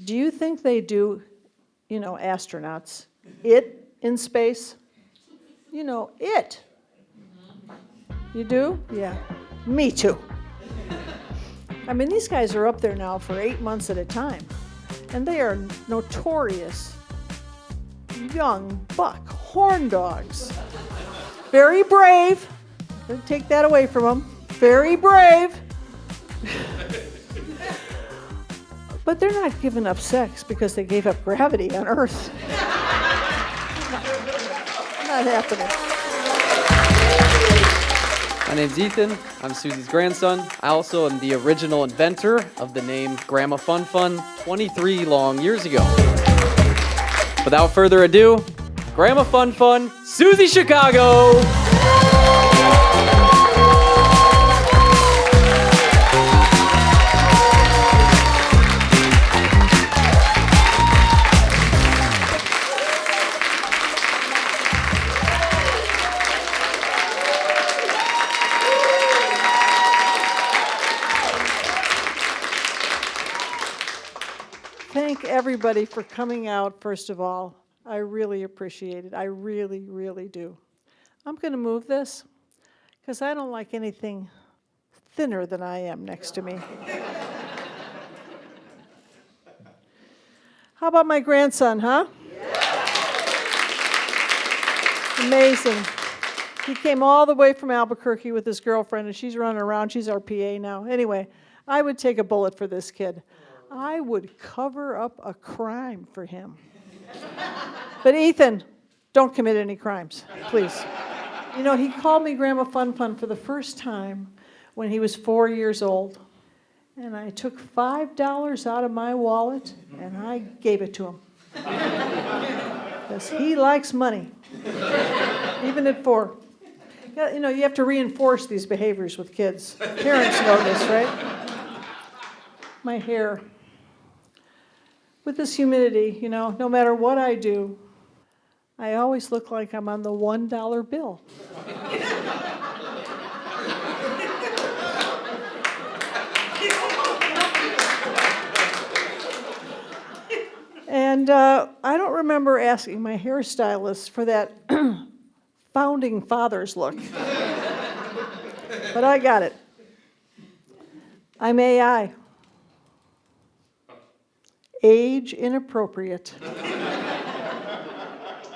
Do you think they do, astronauts, it in space? It. You do? Yeah. Me too. I mean, these guys are up there now for 8 months at a time, and they are notorious young buck horn dogs. Very brave. Don't take that away from them. Very brave. But they're not giving up sex because they gave up gravity on Earth. Not happening. My name's Ethan. I'm Suzi's grandson. I also am the original inventor of the name Grandma Fun Fun 23 long years ago. Without further ado, Grandma Fun Fun, Suzi Chicago! Thank everybody for coming out, first of all. I really appreciate it. I really, really do. I'm going to move this because I don't like anything thinner than I am next to me. How about my grandson, huh? Amazing. He came all the way from Albuquerque with his girlfriend, and she's running around. She's our PA now. Anyway, I would take a bullet for this kid. I would cover up a crime for him. But Ethan, don't commit any crimes, please. He called me Grandma Fun Fun for the first time when he was 4 years old. And I took $5 out of my wallet and I gave it to him. Because he likes money, even at 4. You have to reinforce these behaviors with kids. Parents know this, right? My hair. With this humidity, no matter what I do, I always look like I'm on the $1 bill. And I don't remember asking my hairstylist for that founding fathers look. But I got it. I'm AI. Age-inappropriate.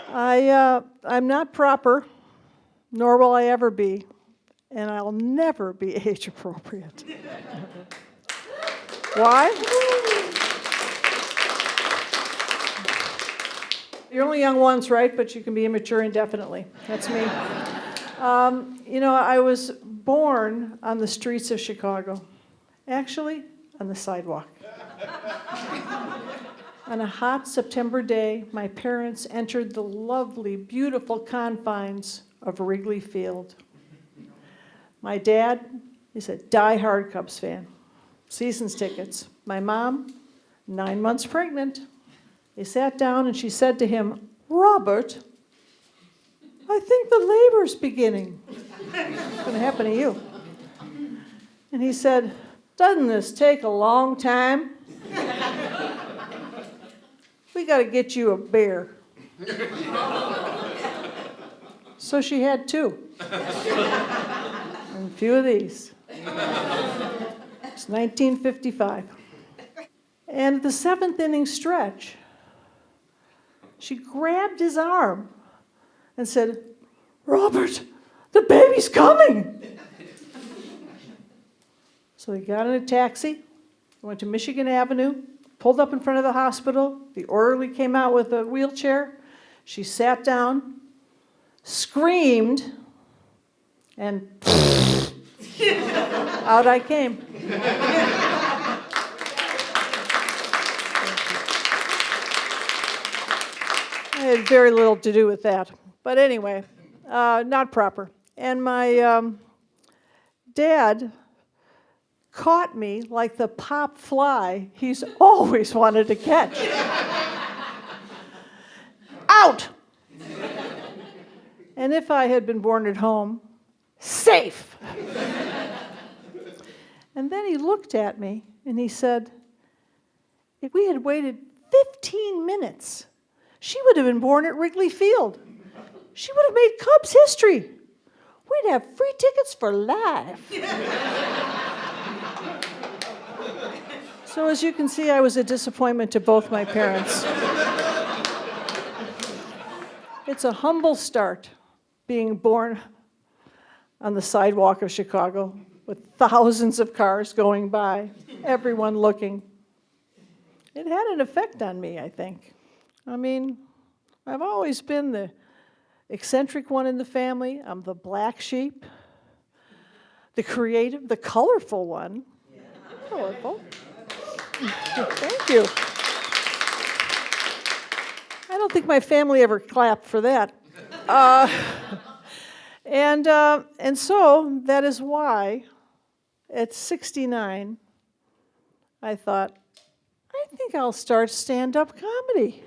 I'm not proper, nor will I ever be, and I'll never be age-appropriate. Why? You're only young once, right? But you can be immature indefinitely. That's me. I was born on the streets of Chicago. Actually, on the sidewalk. On a hot September day, my parents entered the lovely, beautiful confines of Wrigley Field. My dad is a die-hard Cubs fan, season's tickets. My mom, 9 months pregnant. They sat down and she said to him, "Robert, I think the labor's beginning." It's going to happen to you. And he said, "Doesn't this take a long time? We got to get you a bear." So she had 2. And a few of these. It's 1955. And at the 7th inning stretch, she grabbed his arm and said, "Robert, the baby's coming." So he got in a taxi, went to Michigan Avenue, pulled up in front of the hospital. The orderly came out with a wheelchair. She sat down, screamed, and out I came. I had very little to do with that. But anyway, not proper. And my dad caught me like the pop fly he's always wanted to catch. Out! And if I had been born at home, safe! And then he looked at me and he said, If we had waited 15 minutes, she would have been born at Wrigley Field. She would have made Cubs history. We'd have free tickets for life. So as you can see, I was a disappointment to both my parents. It's a humble start being born on the sidewalk of Chicago with thousands of cars going by, everyone looking. It had an effect on me, I think. I mean, I've always been the eccentric one in the family. I'm the black sheep, the creative, the colorful one. Colorful. Thank you. I don't think my family ever clapped for that. And so that is why at 69, I thought, I think I'll start stand-up comedy.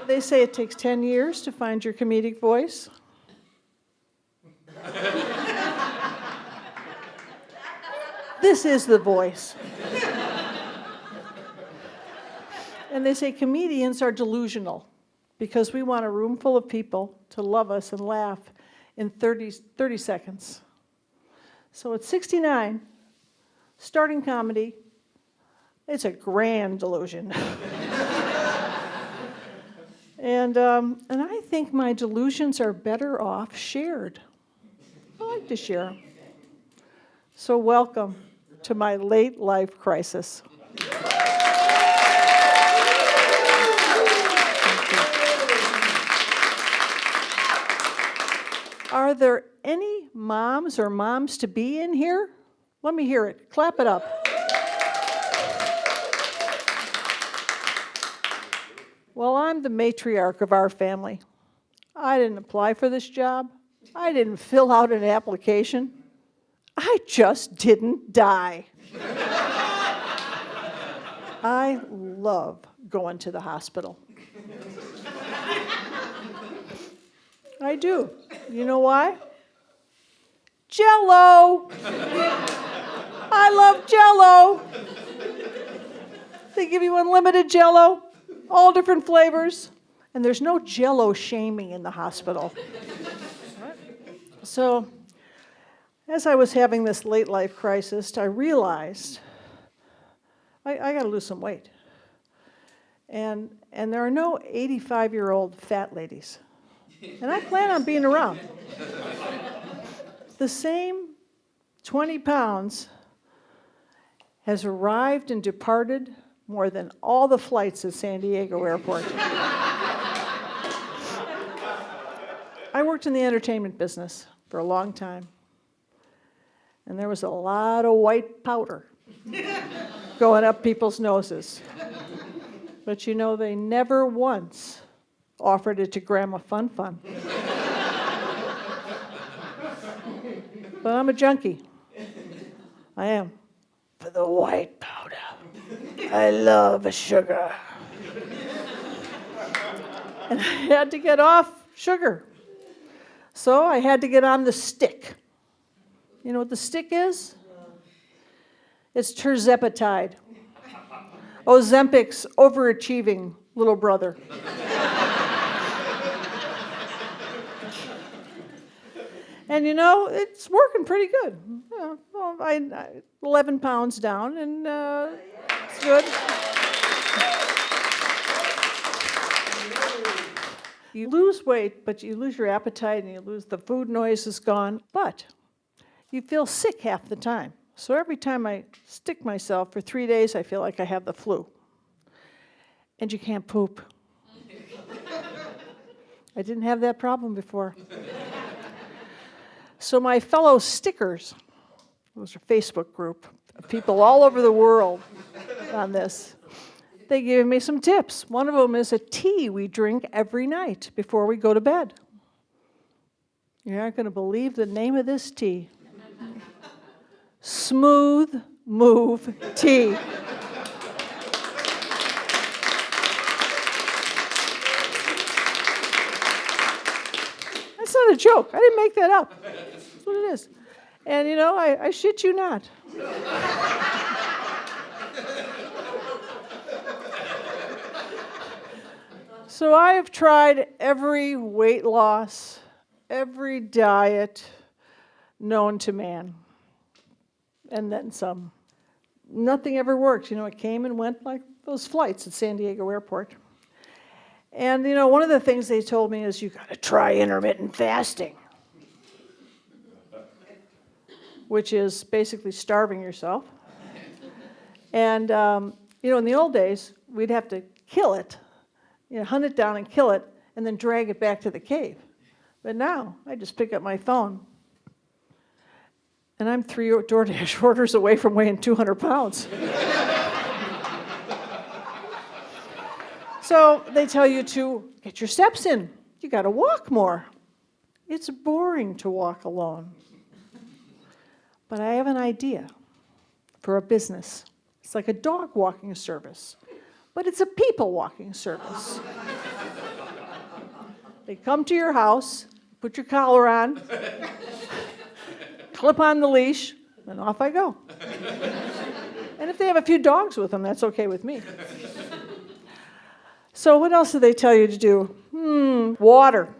They say it takes 10 years to find your comedic voice. This is the voice. And they say comedians are delusional because we want a room full of people to love us and laugh in 30 seconds. So at 69, starting comedy, it's a grand delusion. And I think my delusions are better off shared. I like to share. So welcome to my late life crisis. Are there any moms or moms-to-be in here? Let me hear it. Clap it up. Well, I'm the matriarch of our family. I didn't apply for this job. I didn't fill out an application. I just didn't die. I love going to the hospital. I do. You know why? Jell-O! I love Jell-O! They give you unlimited Jell-O, all different flavors, and there's no Jell-O shaming in the hospital. So, as I was having this late life crisis, I realized I got to lose some weight. And there are no 85-year-old fat ladies. And I plan on being around. The same 20 pounds has arrived and departed more than all the flights at San Diego Airport. I worked in the entertainment business for a long time. And there was a lot of white powder going up people's noses. But you know, they never once offered it to Grandma Fun Fun. But I'm a junkie. I am. For the white powder. I love sugar. And I had to get off sugar. So I had to get on the stick. You know what the stick is? It's terzepatide. Ozempic's overachieving little brother. And you know, it's working pretty good. Well, I 11 pounds down, and it's good. You lose weight, but you lose your appetite, and you lose the food noise is gone. But you feel sick half the time. So every time I stick myself for 3 days, I feel like I have the flu. And you can't poop. I didn't have that problem before. So my fellow stickers, it was a Facebook group of people all over the world on this, they gave me some tips. One of them is a tea we drink every night before we go to bed. You're not going to believe the name of this tea. Smooth Move Tea. That's not a joke. I didn't make that up. That's what it is. And you know, I shit you not. So I have tried every weight loss, every diet known to man, and then some. Nothing ever worked. It came and went like those flights at San Diego Airport. And, one of the things they told me is you got to try intermittent fasting, which is basically starving yourself. And, in the old days, we'd have to kill it, hunt it down and kill it, and then drag it back to the cave. But now, I just pick up my phone, and I'm 3 DoorDash orders away from weighing 200 pounds. So they tell you to get your steps in. You got to walk more. It's boring to walk alone. But I have an idea for a business. It's like a dog walking service, but it's a people walking service. They come to your house, put your collar on, clip on the leash, and off I go. And if they have a few dogs with them, that's okay with me. So what else do they tell you to do? Water.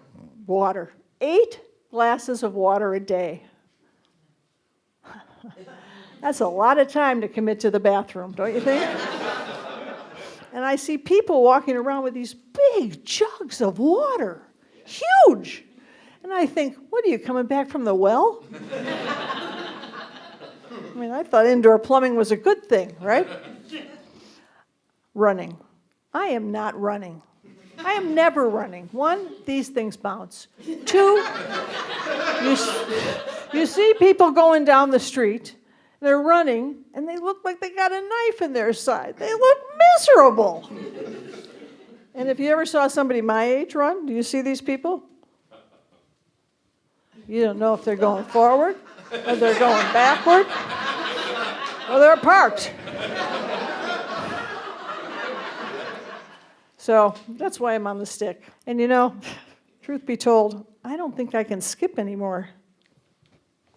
8 glasses of water a day. That's a lot of time to commit to the bathroom, don't you think? And I see people walking around with these big jugs of water. Huge. And I think, what are you, coming back from the well? I thought indoor plumbing was a good thing, right? Running. I am not running. I am never running. 1, these things bounce. 2, you see people going down the street, they're running, and they look like they got a knife in their side. They look miserable. And if you ever saw somebody my age run, do you see these people? You don't know if they're going forward, or they're going backward, or they're parked. So that's why I'm on the stick. And truth be told, I don't think I can skip anymore.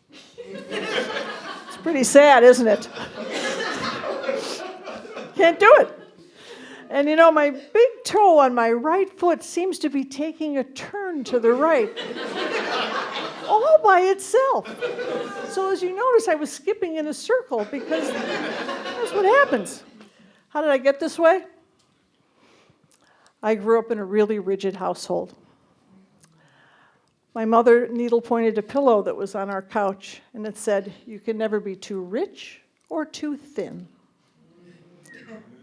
It's pretty sad, isn't it? Can't do it. And my big toe on my right foot seems to be taking a turn to the right, all by itself. So as you notice, I was skipping in a circle because that's what happens. How did I get this way? I grew up in a really rigid household. My mother needle-pointed a pillow that was on our couch, and it said, "You can never be too rich or too thin."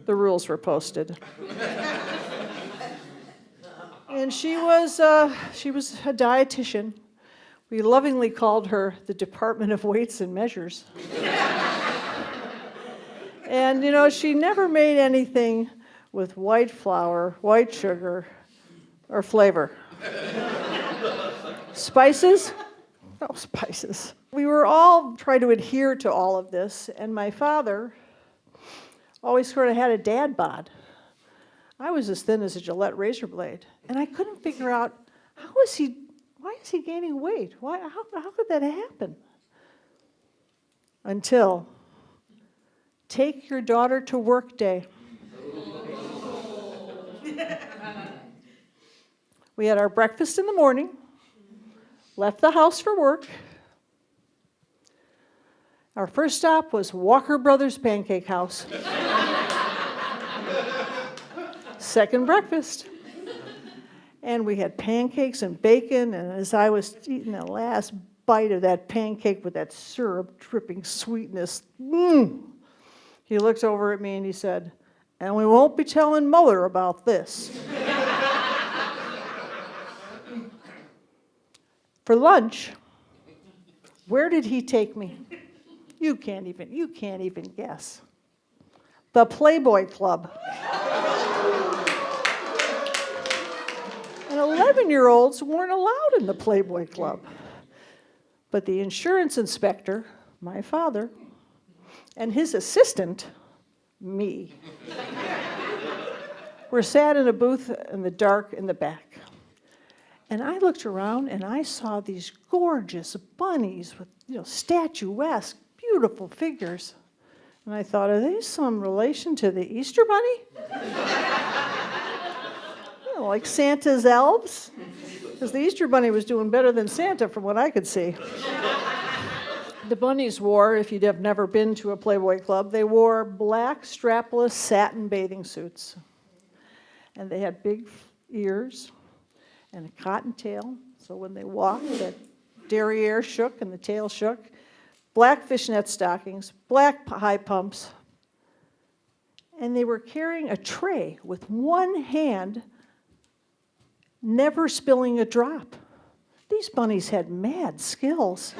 The rules were posted. And she was a dietitian. We lovingly called her the Department of Weights and Measures. And, she never made anything with white flour, white sugar, or flavor. Spices? No spices. We were all trying to adhere to all of this, and my father always sort of had a dad bod. I was as thin as a Gillette razor blade, and I couldn't figure out why is he gaining weight? How could that happen? Until take your daughter to work day. We had our breakfast in the morning, left the house for work. Our first stop was Walker Brothers Pancake House. Second breakfast. And we had pancakes and bacon, and as I was eating the last bite of that pancake with that syrup dripping sweetness, he looked over at me and he said, "And we won't be telling Mother about this." For lunch, where did he take me? You can't even guess. The Playboy Club. And 11-year-olds weren't allowed in the Playboy Club. But the insurance inspector, my father, and his assistant, me, were sat in a booth in the dark in the back. And I looked around and I saw these gorgeous bunnies with, statuesque, beautiful figures. And I thought, are they some relation to the Easter Bunny? like Santa's elves, because the Easter Bunny was doing better than Santa from what I could see. The bunnies wore, if you'd have never been to a Playboy club, they wore black strapless satin bathing suits. And they had big ears and a cotton tail, so when they walked, that derriere shook and the tail shook. Black fishnet stockings, black high pumps, and they were carrying a tray with one hand, never spilling a drop. These bunnies had mad skills.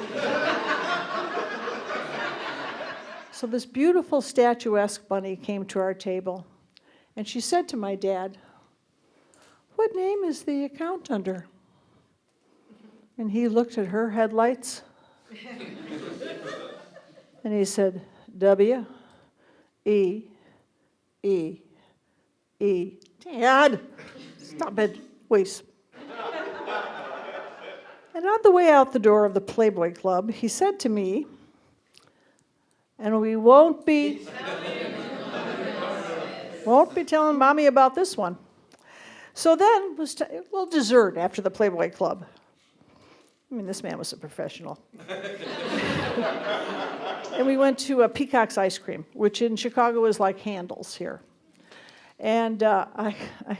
So this beautiful statuesque bunny came to our table, and she said to my dad, "What name is the account under?" And he looked at her headlights, and he said, "W, E, E, E." Dad, stop it, please. And on the way out the door of the Playboy Club, he said to me, "And we won't be telling Mommy about this one." So then was a little dessert after the Playboy Club. I mean, this man was a professional. And we went to Peacock's Ice Cream, which in Chicago is like Handel's here. And I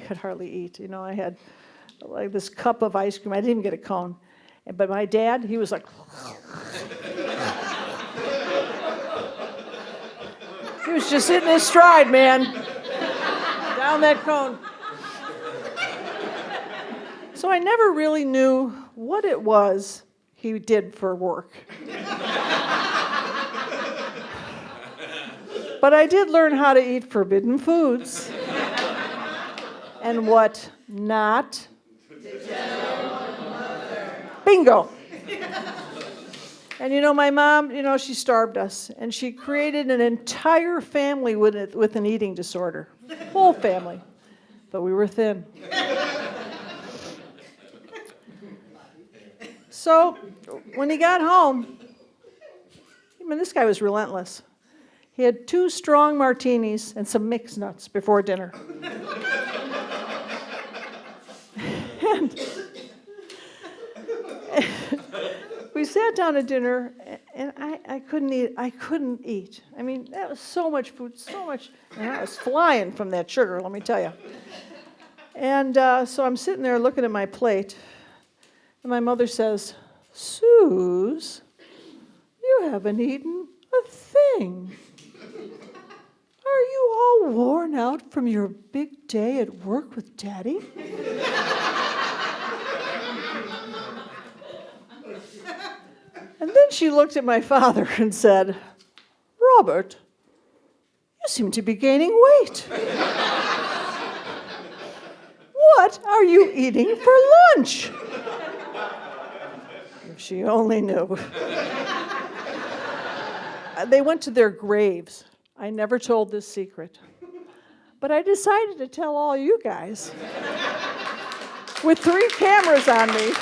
could hardly eat. You know, I had like this cup of ice cream. I didn't even get a cone. But my dad, he was like... He was just hitting his stride, man. Down that cone. So I never really knew what it was he did for work. But I did learn how to eat forbidden foods and what not to tell mother. Bingo. And you know, my mom, you know, she starved us, and she created an entire family with an eating disorder. Whole family. But we were thin. So when he got home, I mean, this guy was relentless. He had 2 strong martinis and some mixed nuts before dinner. And we sat down at dinner, and I couldn't eat. I mean, that was so much food, so much, and I was flying from that sugar, let me tell you. And so I'm sitting there looking at my plate, and my mother says, "Suze, you haven't eaten a thing. Are you all worn out from your big day at work with Daddy?" And then she looked at my father and said, "Robert, you seem to be gaining weight. What are you eating for lunch?" If she only knew. They went to their graves. I never told this secret. But I decided to tell all you guys. With 3 cameras on me.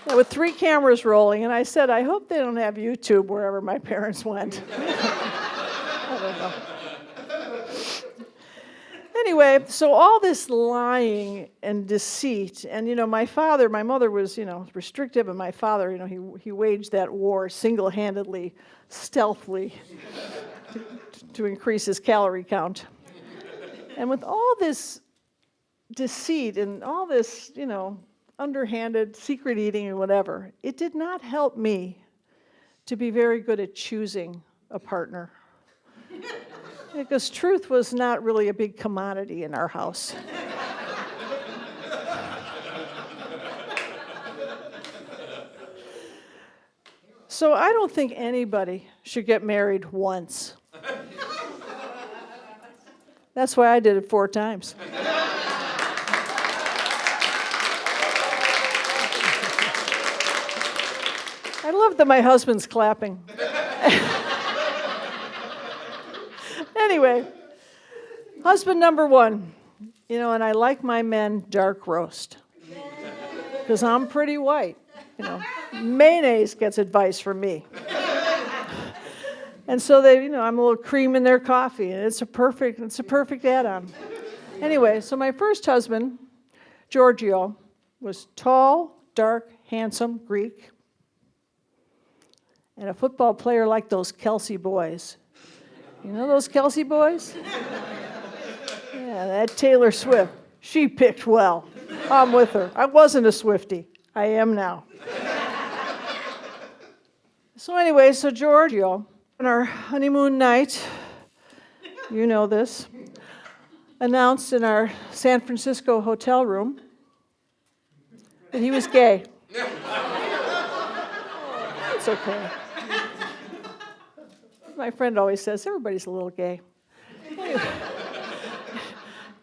Yeah, with 3 cameras rolling, and I said, I hope they don't have YouTube wherever my parents went. I don't know. Anyway, so all this lying and deceit, and you know, my mother was, you know, restrictive, and my father, you know, he waged that war single-handedly, stealthily, to increase his calorie count. And with all this deceit and all this, you know, underhanded secret eating and whatever, it did not help me to be very good at choosing a partner. Because truth was not really a big commodity in our house. So I don't think anybody should get married once. That's why I did it 4 times. I love that my husband's clapping. Anyway, husband number 1, you know, and I like my men dark roast, because I'm pretty white, you know. Mayonnaise gets advice from me. And so I'm a little cream in their coffee, and it's a perfect add-on. Anyway, so my first husband, Giorgio, was tall, dark, handsome, Greek, and a football player like those Kelsey boys. You know those Kelsey boys? Yeah, that Taylor Swift. She picked well. I'm with her. I wasn't a Swiftie. I am now. So anyway, so Giorgio, on our honeymoon night, you know this, announced in our San Francisco hotel room that he was gay. It's okay. My friend always says, everybody's a little gay.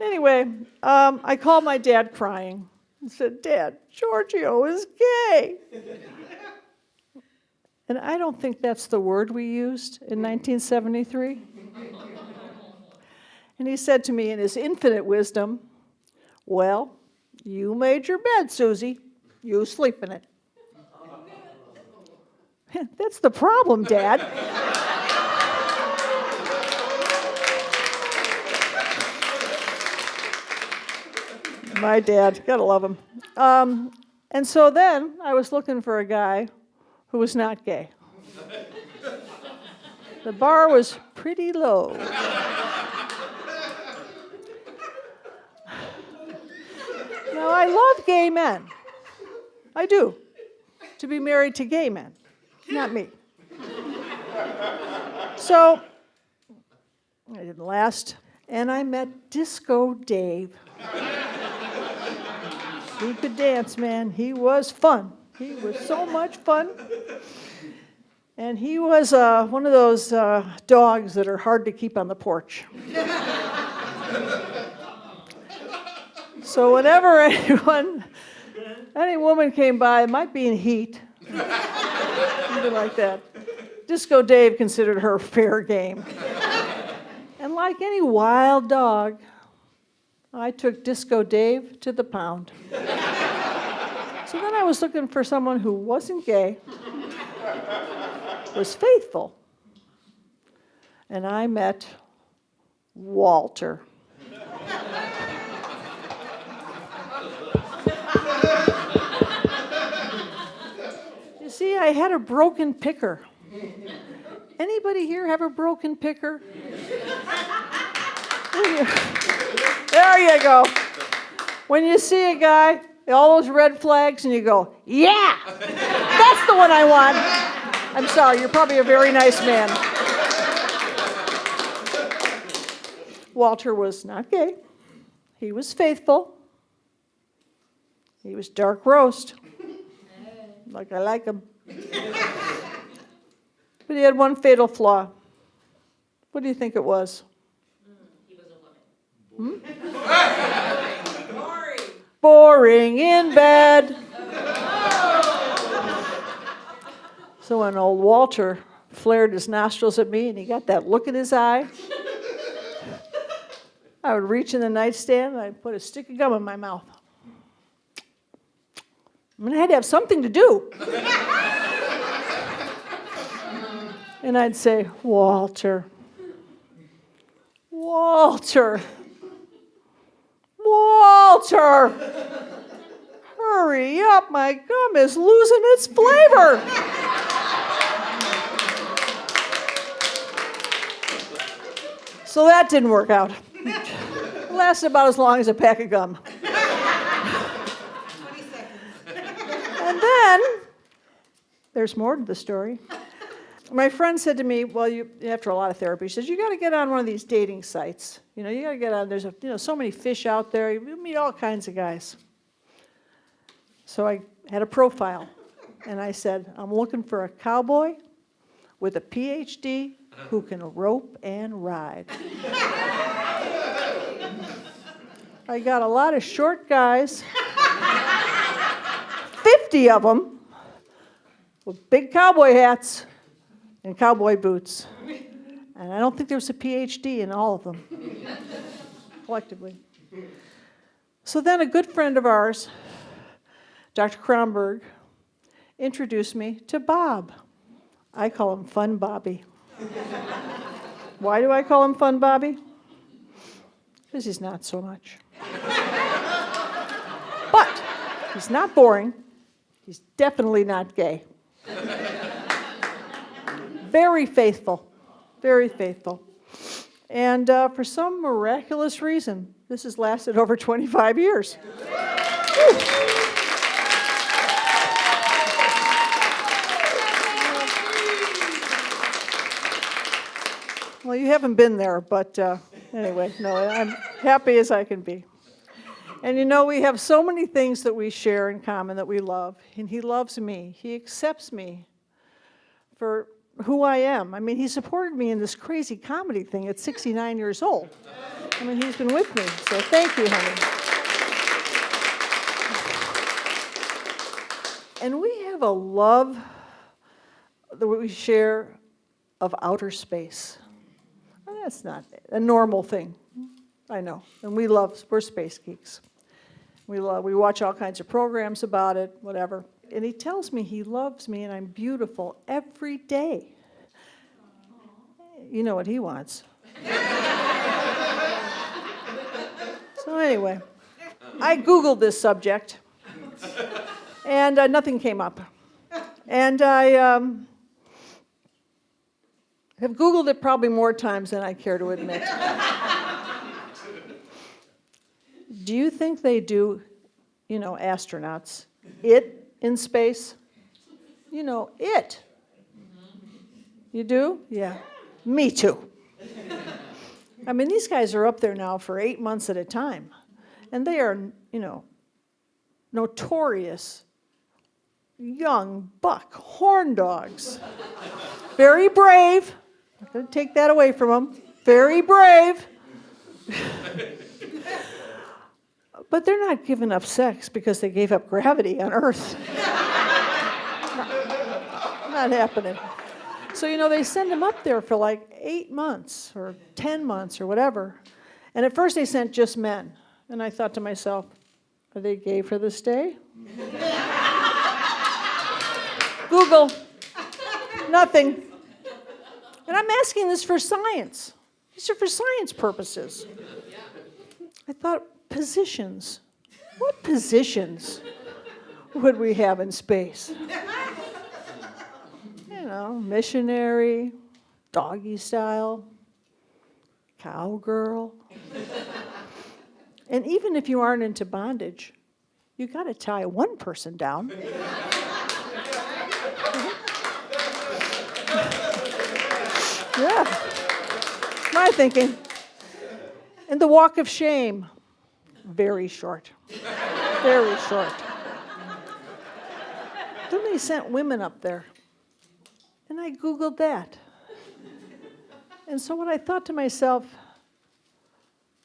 Anyway, I called my dad crying and said, Dad, Giorgio is gay. And I don't think that's the word we used in 1973. And he said to me in his infinite wisdom, well, you made your bed, Susie. You sleep in it. That's the problem, Dad. My dad, gotta love him. And so then I was looking for a guy who was not gay. The bar was pretty low. Now, I love gay men. I do. To be married to gay men, not me. So, I didn't last, and I met Disco Dave. He could dance, man. He was fun. He was so much fun. And he was one of those dogs that are hard to keep on the porch. So whenever any woman came by, it might be in heat, something like that, Disco Dave considered her fair game. And like any wild dog, I took Disco Dave to the pound. So then I was looking for someone who wasn't gay, was faithful, and I met Walter. You see, I had a broken picker. Anybody here have a broken picker? There you go. When you see a guy, all those red flags, and you go, yeah, that's the one I want. I'm sorry, you're probably a very nice man. Walter was not gay. He was faithful. He was dark roast, like I like him. But he had one fatal flaw. What do you think it was? He was a woman. Boring in bed. So when old Walter flared his nostrils at me and he got that look in his eye, I would reach in the nightstand and I'd put a stick of gum in my mouth. I had to have something to do. And I'd say, Walter, Walter, Walter, hurry up, my gum is losing its flavor. So that didn't work out. It lasted about as long as a pack of gum. 20 seconds. And then, there's more to the story. My friend said to me, well, after a lot of therapy, she says, you got to get on one of these dating sites. You got to get on, there's so many fish out there. You meet all kinds of guys. So I had a profile, and I said, I'm looking for a cowboy with a PhD who can rope and ride. I got a lot of short guys, 50 of them, with big cowboy hats and cowboy boots. And I don't think there was a PhD in all of them, collectively. So then a good friend of ours, Dr. Kronberg, introduced me to Bob. I call him Fun Bobby. Why do I call him Fun Bobby? Because he's not so much. But he's not boring. He's definitely not gay. Very faithful. Very faithful. And for some miraculous reason, this has lasted over 25 years. Well, you haven't been there, but anyway, no, I'm happy as I can be. And you know, we have so many things that we share in common that we love, and he loves me. He accepts me for who I am. I mean, he supported me in this crazy comedy thing at 69 years old. I mean, he's been with me, so thank you, honey. And we have a love that we share of outer space. And that's not a normal thing, I know. And we're space geeks. We watch all kinds of programs about it, whatever. And he tells me he loves me and I'm beautiful every day. You know what he wants. So anyway, I Googled this subject, and nothing came up. And I have Googled it probably more times than I care to admit. Do you think they do, astronauts, it in space? It. You do? Yeah. Me too. I mean, these guys are up there now for 8 months at a time. And they are, notorious, young, buck, horn dogs. Very brave. I'm not going to take that away from them. Very brave. But they're not giving up sex because they gave up gravity on Earth. Not happening. So, they send them up there for like 8 months or 10 months or whatever. And at first they sent just men. And I thought to myself, are they gay for this day? Google. Nothing. And I'm asking this for science. These are for science purposes. I thought, positions. What positions would we have in space? Missionary, doggy style, cowgirl. And even if you aren't into bondage, you got to tie one person down. Yeah, my thinking. And the walk of shame, very short. Very short. Then they sent women up there. And I Googled that. And so what I thought to myself,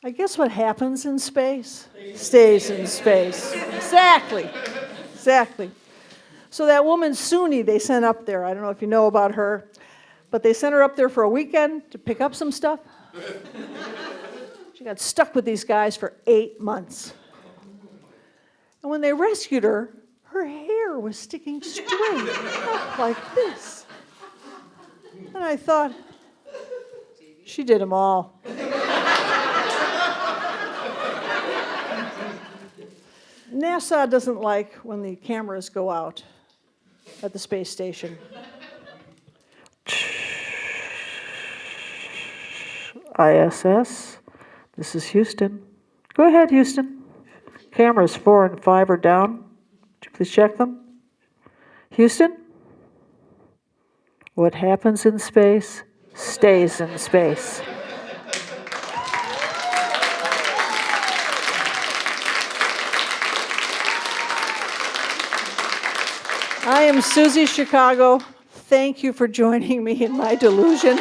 I guess what happens in space stays in space. Exactly. Exactly. So that woman, Suni, they sent up there. I don't know if you know about her, but they sent her up there for a weekend to pick up some stuff. She got stuck with these guys for 8 months. And when they rescued her, her hair was sticking straight up like this. And I thought, she did them all. NASA doesn't like when the cameras go out at the space station. ISS, this is Houston. Go ahead, Houston. Cameras 4 and 5 are down. Would you please check them? Houston? What happens in space stays in space. I am Suzi Chicago. Thank you for joining me in my delusion.